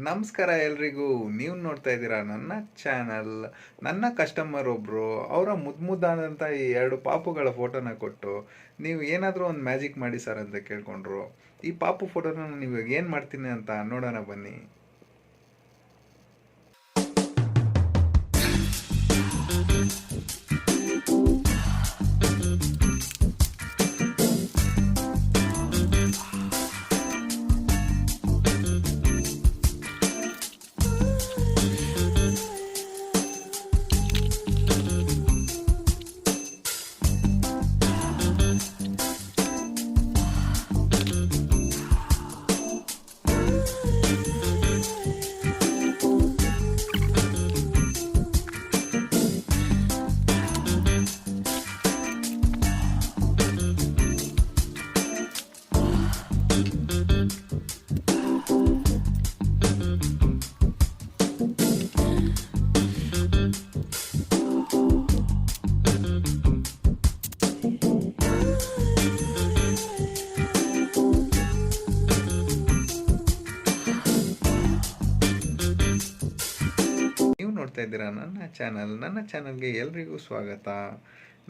ನಮಸ್ಕಾರ ಎಲ್ರಿಗೂ. ನೀವು ನೋಡ್ತಾ ಇದ್ದೀರಾ ನನ್ನ ಚಾನಲ್. ನನ್ನ ಕಸ್ಟಮರ್ ಒಬ್ಬರು ಅವರ ಮುದ್ದಾದಂಥ ಈ ಎರಡು ಪಾಪುಗಳ ಫೋಟೋನ ಕೊಟ್ಟು ನೀವು ಏನಾದರೂ ಒಂದು ಮ್ಯಾಜಿಕ್ ಮಾಡಿ ಸರ್ ಅಂತ ಕೇಳ್ಕೊಂಡ್ರು. ಈ ಪಾಪು ಫೋಟೋನ ನೀವು ಏನು ಮಾಡ್ತೀನಿ ಅಂತ ನೋಡೋಣ ಬನ್ನಿ. ನೀವು ನೋಡ್ತಾ ಇದ್ದೀರಾ ನನ್ನ ಚಾನಲ್ಗೆ ಎಲ್ರಿಗೂ ಸ್ವಾಗತ.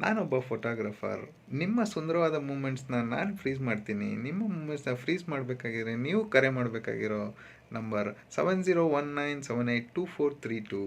ನಾನೊಬ್ಬ ಫೋಟೋಗ್ರಾಫರ್. ನಿಮ್ಮ ಸುಂದರವಾದ ಮೂಮೆಂಟ್ಸ್ನ ನಾನು ಫ್ರೀಸ್ ಮಾಡ್ತೀನಿ. ನಿಮ್ಮ ಮೂಮೆಂಟ್ಸ್ನ ಫ್ರೀಸ್ ಮಾಡಬೇಕಾಗಿದ್ರೆ ನೀವು ಕರೆ ಮಾಡಬೇಕಾಗಿರೋ ನಂಬರ್ 7019782432.